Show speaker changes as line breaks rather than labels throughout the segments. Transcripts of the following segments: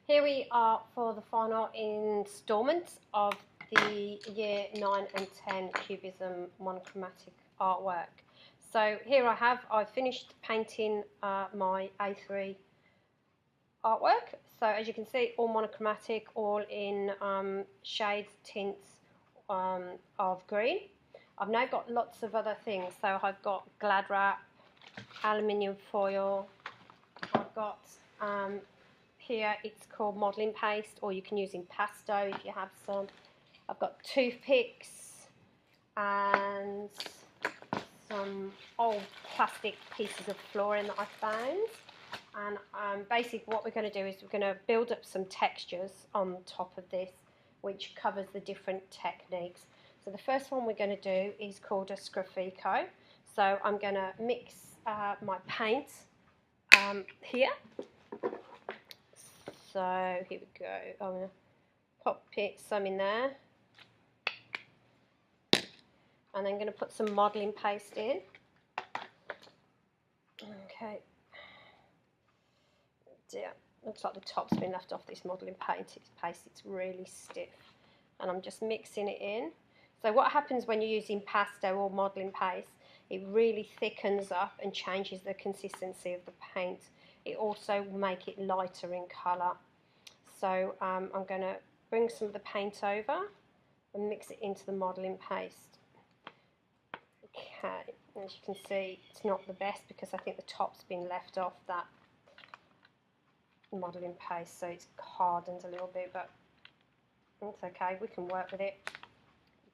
Here we are for the final instalment of the Year 9 and 10 Cubism monochromatic artwork. So here I've finished painting my A3 artwork. So as you can see, all monochromatic, all in shades, tints of green. I've now got lots of other things. So I've got glad wrap, aluminium foil, I've got here it's called modelling paste, or you can use impasto if you have some. I've got toothpicks and some old plastic pieces of flooring that I found. And basically what we're going to do is we're going to build up some textures on top of this, which covers the different techniques. So the first one we're going to do is called a scraffico. So I'm going to mix my paint here. So here we go. I'm going to pop some in there. And then going to put some modelling paste in. Okay. Dear, looks like the top's been left off this modelling paste. It's really stiff. And I'm just mixing it in. So what happens when you're using impasto or modelling paste, it really thickens up and changes the consistency of the paint. It also will make it lighter in colour. So I'm going to bring some of the paint over and mix it into the modelling paste. Okay, as you can see, it's not the best because I think the top's been left off that modelling paste, so it's hardened a little bit, but it's okay, we can work with it.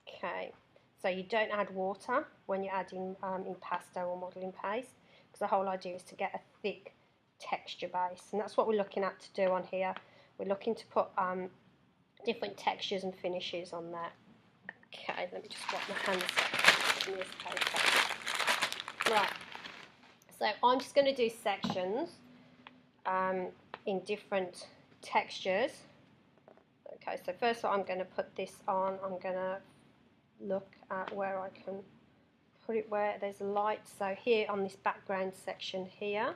Okay, so you don't add water when you're adding impasto or modelling paste, because the whole idea is to get a thick texture base, and that's what we're looking at to do on here. We're looking to put different textures and finishes on there. Okay, let me just wipe my hands in this paper. Right, so I'm just going to do sections in different textures. Okay, so first of all I'm going to put this on. I'm going to look at where I can put it where there's light. So here on this background section here,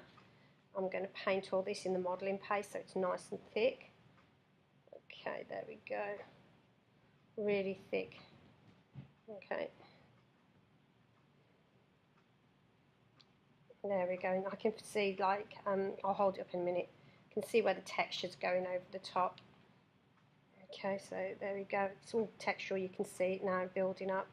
I'm going to paint all this in the modelling paste so it's nice and thick. Okay, there we go. Really thick. Okay. There we go. And I can see, like, I'll hold it up in a minute. You can see where the texture's going over the top. Okay, so there we go. It's all textural. You can see it now building up.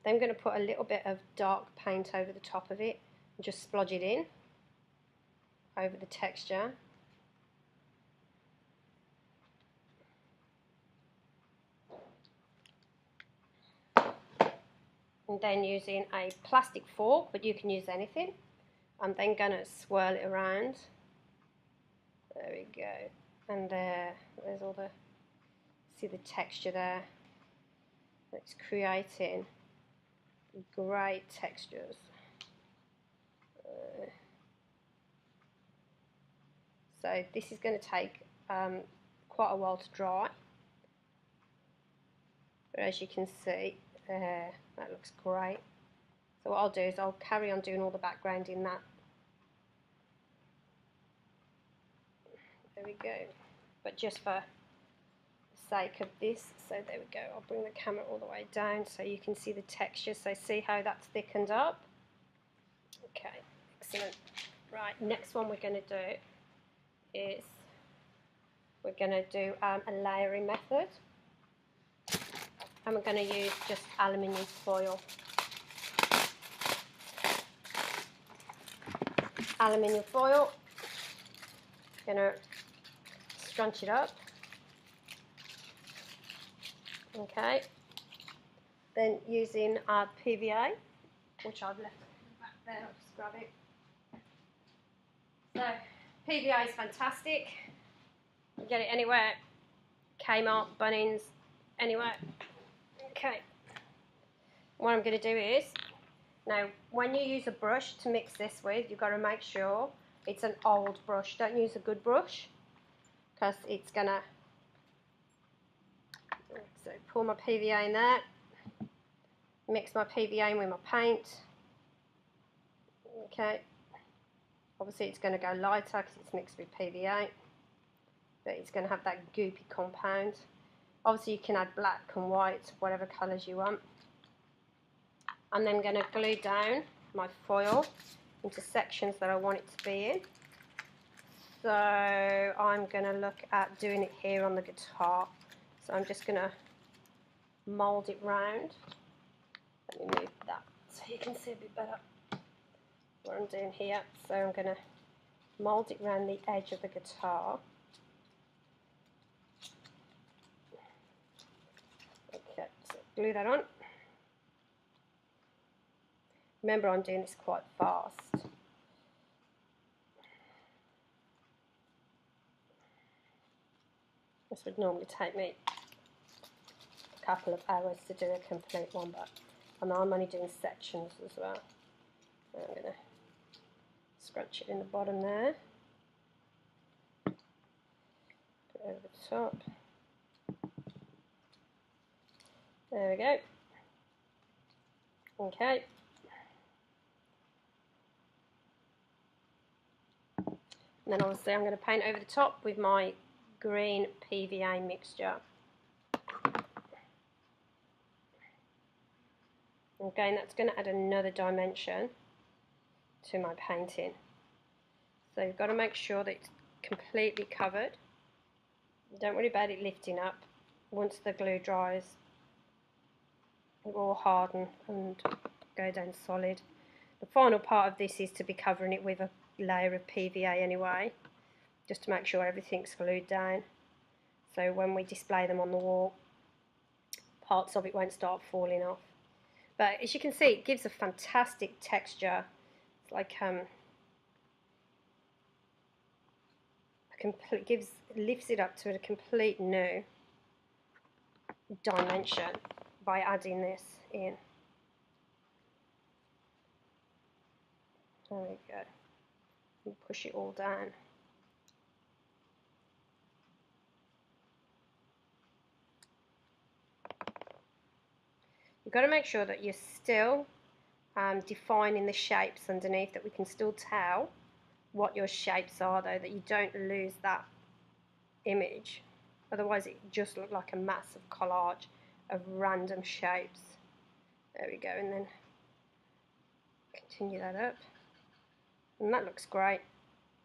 Then I'm going to put a little bit of dark paint over the top of it and just splodge it in over the texture. And then using a plastic fork, but you can use anything, I'm then going to swirl it around. There we go. And there's all the, see the texture there? It's creating great textures. So this is going to take quite a while to dry. But as you can see, that looks great. So what I'll do is I'll carry on doing all the background in that. There we go. But just for the sake of this, so there we go. I'll bring the camera all the way down so you can see the texture. So see how that's thickened up? Okay, excellent. Right, next one we're going to do is we're going to do a layering method. And we're going to use just aluminium foil. Aluminium foil. Going to scrunch it up. Okay. Then using our PVA, which I've left back there. I'll just grab it. So PVA is fantastic. You get it anywhere. Kmart, Bunnings, anywhere. Okay, what I'm going to do is, now when you use a brush to mix this with, you've got to make sure it's an old brush. Don't use a good brush, because it's going to, so pour my PVA in there, mix my PVA in with my paint, Okay, obviously it's going to go lighter because it's mixed with PVA, but it's going to have that goopy compound. Obviously you can add black and white, whatever colours you want. I'm then going to glue down my foil into sections that I want it to be in. So I'm going to look at doing it here on the guitar. So I'm just going to mould it round. Let me move that so you can see a bit better what I'm doing here. So I'm going to mould it round the edge of the guitar. Okay, so glue that on. Remember, I'm doing this quite fast. This would normally take me a couple of hours to do a complete one, but I know I'm only doing sections as well. So I'm going to scrunch it in the bottom there. Put it over the top. There we go. Okay. And then obviously I'm going to paint over the top with my green PVA mixture. Again, that's going to add another dimension to my painting. So you've got to make sure that it's completely covered. Don't worry about it lifting up. Once the glue dries, it will harden and go down solid. The final part of this is to be covering it with a layer of PVA anyway, just to make sure everything's glued down. So when we display them on the wall, parts of it won't start falling off. But as you can see, it gives a fantastic texture. It's like lifts it up to a complete new dimension by adding this in. There we go. And push it all down. You've got to make sure that you're still defining the shapes underneath, that we can still tell what your shapes are, though, that you don't lose that image. Otherwise it just looks like a massive collage of random shapes. There we go, and then continue that up. And that looks great.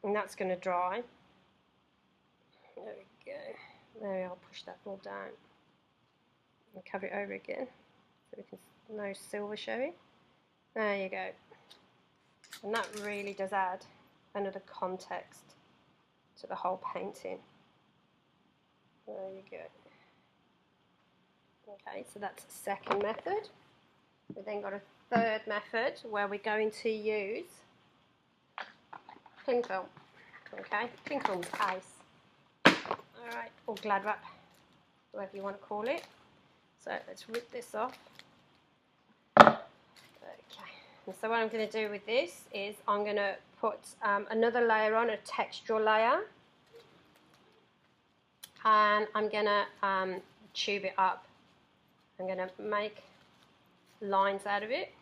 And that's going to dry. There we go. There, I'll push that all down. And cover it over again. So we can no silver showing. There you go. And that really does add another context to the whole painting. There you go. Okay, so that's the second method. We've then got a third method where we're going to use cling film. Okay, cling film's ice. Alright, or glad wrap, whatever you want to call it. So let's rip this off. Okay, and so what I'm going to do with this is I'm going to put another layer on, a textural layer, and I'm going to tube it up. I'm going to make lines out of it.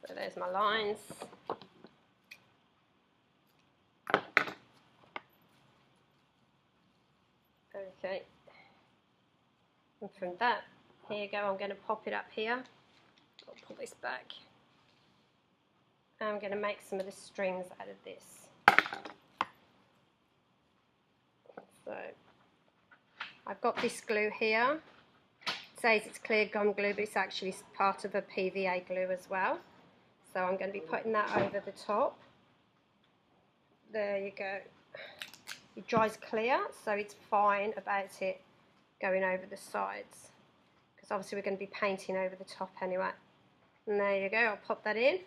So there's my lines. Okay. And from that, here you go, I'm going to pop it up here. I'll pull this back. And I'm going to make some of the strings out of this. So I've got this glue here. It says it's clear gum glue, but it's actually part of a PVA glue as well. So I'm going to be putting that over the top. There you go. It dries clear, so it's fine about it going over the sides, because obviously we're going to be painting over the top anyway. And there you go, I'll pop that in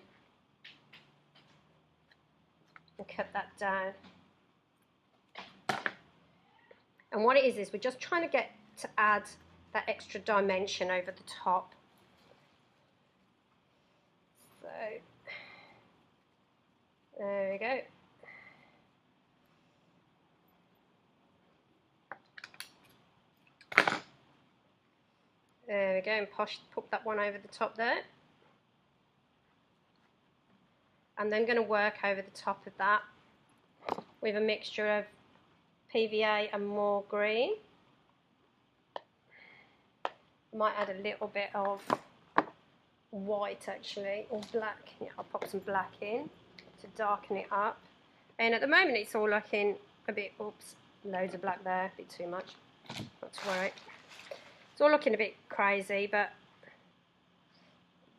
and cut that down. And what it is we're just trying to get to add that extra dimension over the top. So there we go. There we go, and put that one over the top there. I'm then going to work over the top of that with a mixture of PVA and more green. Might add a little bit of white actually, or black. Yeah, I'll pop some black in to darken it up. And at the moment it's all looking a bit, oops, loads of black there, a bit too much, not to worry. It's all looking a bit crazy, but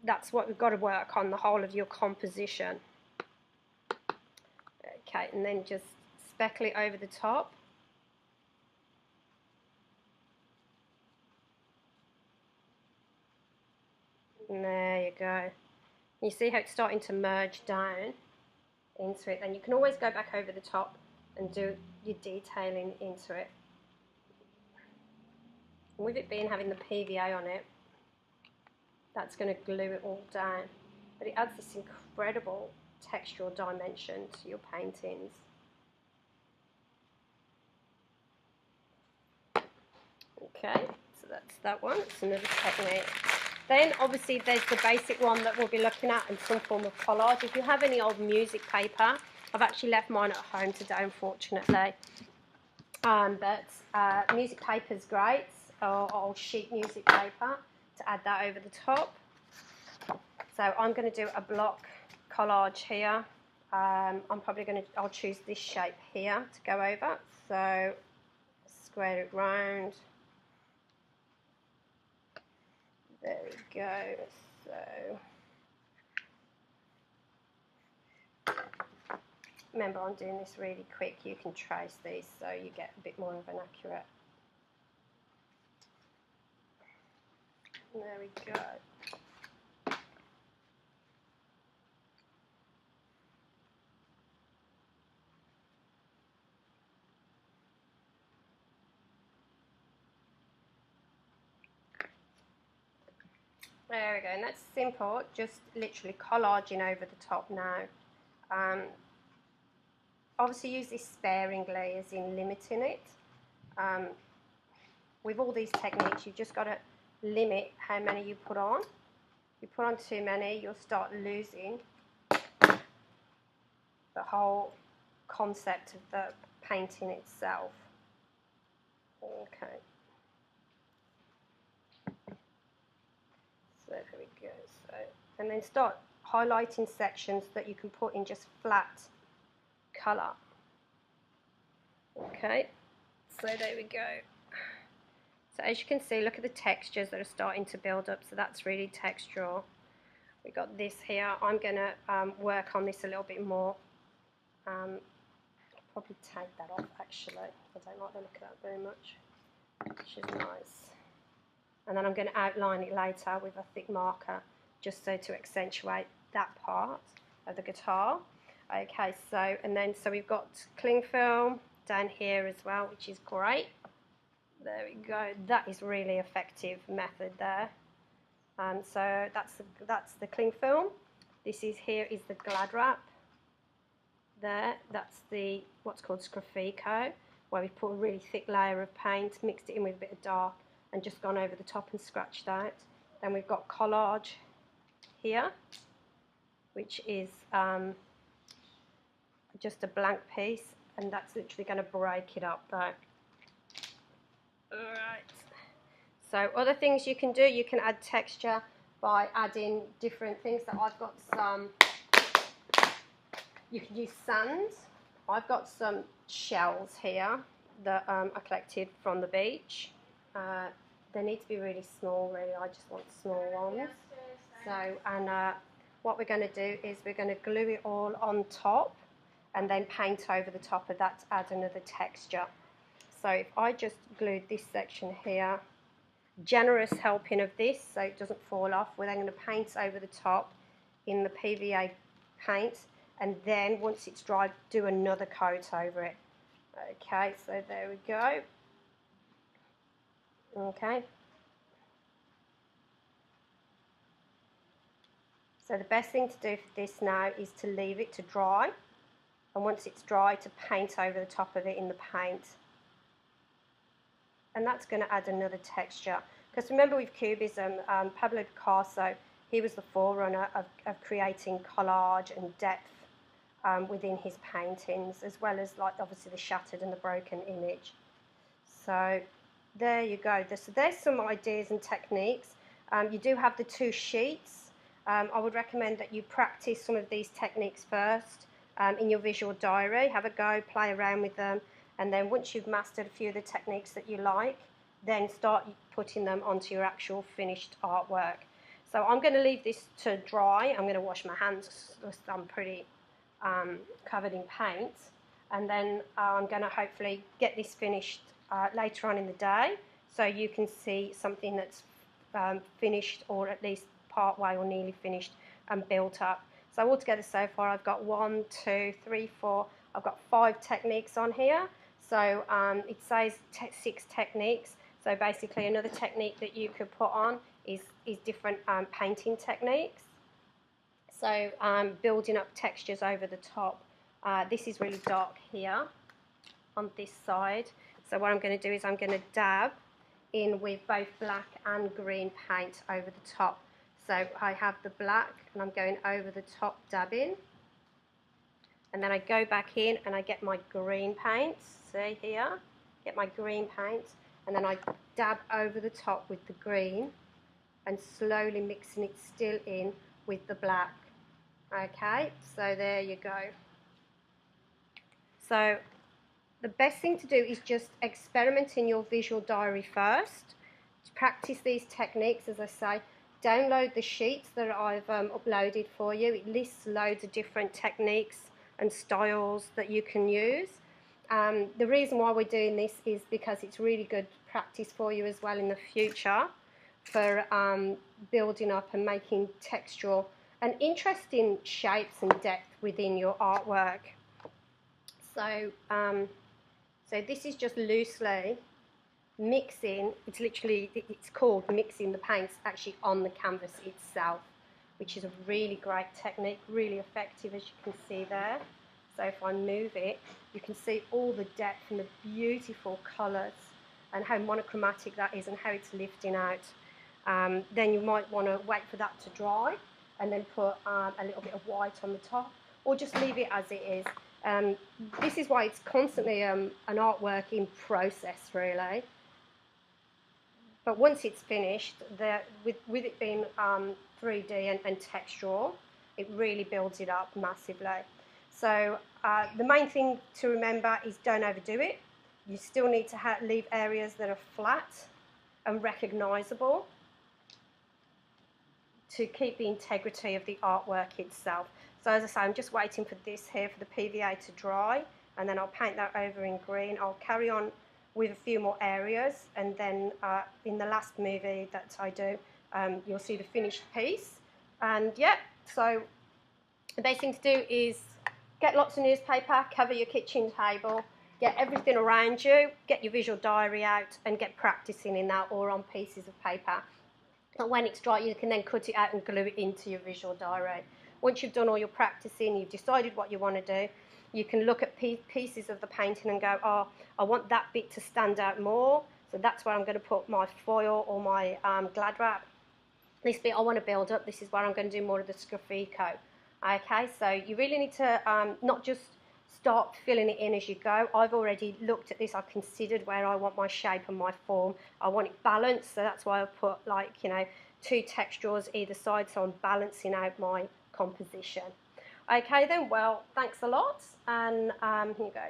that's what we've got to work on, the whole of your composition. Okay, and then just speckle it over the top. And there you go. You see how it's starting to merge down into it. Then you can always go back over the top and do your detailing into it. And with it being having the PVA on it, that's going to glue it all down. But it adds this incredible textural dimension to your paintings. Okay, so that's that one. It's another technique. Then obviously there's the basic one that we'll be looking at in some form of collage. If you have any old music paper, I've actually left mine at home today, unfortunately. But music paper is great, or old sheet music paper, to add that over the top. So I'm going to do a block collage here. I'll choose this shape here to go over. So square it round. There we go. So remember, I'm doing this really quick. You can trace these so you get a bit more of an accurate. There we go. There we go, and that's simple, just literally collaging over the top now. Obviously use this sparingly, as in limiting it. With all these techniques, you've just got to limit how many you put on. If you put on too many, you'll start losing the whole concept of the painting itself. Okay. So there we go. So, and then start highlighting sections that you can put in just flat colour. Okay, so there we go. So as you can see, look at the textures that are starting to build up. So that's really textural. We got this here. I'm going to work on this a little bit more. I'll probably take that off actually. I don't like the look of that very much, which is nice. And then I'm going to outline it later with a thick marker, just so to accentuate that part of the guitar. Okay, so we've got cling film down here as well, which is great. There we go. That is really effective method there. So that's the cling film. This is here is the Glad wrap. There, that's the what's called Scraphico, where we put a really thick layer of paint, mixed it in with a bit of dark, and just gone over the top and scratched out. Then we've got collage here, which is just a blank piece, and that's literally going to break it up though. Alright, so other things you can do, you can add texture by adding different things. So I've got some, you can use sand. I've got some shells here that I collected from the beach. They need to be really small, really. I just want small ones. So, and what we're going to do is we're going to glue it all on top and then paint over the top of that to add another texture. So if I just glued this section here, generous helping of this so it doesn't fall off, we're then going to paint over the top in the PVA paint, and then once it's dry, do another coat over it. Okay, so there we go. Okay. So the best thing to do for this now is to leave it to dry, and once it's dry, to paint over the top of it in the paint. And that's going to add another texture, Because remember with Cubism, Pablo Picasso, he was the forerunner of creating collage and depth within his paintings, as well as like obviously the shattered and the broken image. So there you go. So there's some ideas and techniques. You do have the 2 sheets. I would recommend that you practice some of these techniques first in your visual diary. Have a go, play around with them, and then once you've mastered a few of the techniques that you like, then start putting them onto your actual finished artwork. So I'm going to leave this to dry. I'm going to wash my hands because I'm pretty covered in paint, and then I'm going to hopefully get this finished later on in the day, so you can see something that's finished, or at least part way or nearly finished and built up. So altogether so far I've got 1, 2, 3, 4, I've got 5 techniques on here. So it says 6 techniques. So basically another technique that you could put on is different painting techniques. So building up textures over the top. This is really dark here on this side. So what I'm going to do is I'm going to dab in with both black and green paint over the top. So I have the black and I'm going over the top dabbing. And then I go back in and I get my green paint. See here? Get my green paint. And then I dab over the top with the green and slowly mixing it still in with the black. Okay, so there you go. So the best thing to do is just experiment in your visual diary first. To practice these techniques, as I say, download the sheets that I've uploaded for you. It lists loads of different techniques and styles that you can use. The reason why we're doing this is because it's really good practice for you as well in the future for building up and making textural and interesting shapes and depth within your artwork. So, so this is just loosely mixing. It's called mixing the paints actually on the canvas itself, which is a really great technique, really effective, as you can see there. So if I move it, you can see all the depth and the beautiful colours and how monochromatic that is and how it's lifting out. Then you might want to wait for that to dry and then put a little bit of white on the top, or just leave it as it is. This is why it's constantly an artwork in process, really. But once it's finished, with it being 3D and textural, it really builds it up massively. So the main thing to remember is don't overdo it. You still need to leave areas that are flat and recognisable to keep the integrity of the artwork itself. So as I say, I'm just waiting for this here, for the PVA to dry, and then I'll paint that over in green. I'll carry on with a few more areas, and then in the last movie that I do, you'll see the finished piece. And yeah, so the best thing to do is get lots of newspaper, cover your kitchen table, get everything around you, get your visual diary out and get practicing in that, or on pieces of paper. And when it's dry, you can then cut it out and glue it into your visual diary. Once you've done all your practicing, you've decided what you want to do, you can look at pieces of the painting and go, oh, I want that bit to stand out more, so that's where I'm going to put my foil or my glad wrap. This bit I want to build up, this is where I'm going to do more of the Scraffico. Okay, so you really need to not just start filling it in as you go. I've already looked at this, I've considered where I want my shape and my form. I want it balanced, so that's why I've put, like, you know, 2 textures either side, so I'm balancing out my composition. Okay then, well, thanks a lot, and here you go.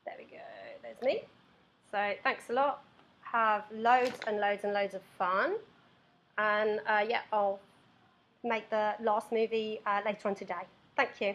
There we go, there's me. So thanks a lot, have loads and loads and loads of fun, and yeah, I'll make the last movie later on today. Thank you.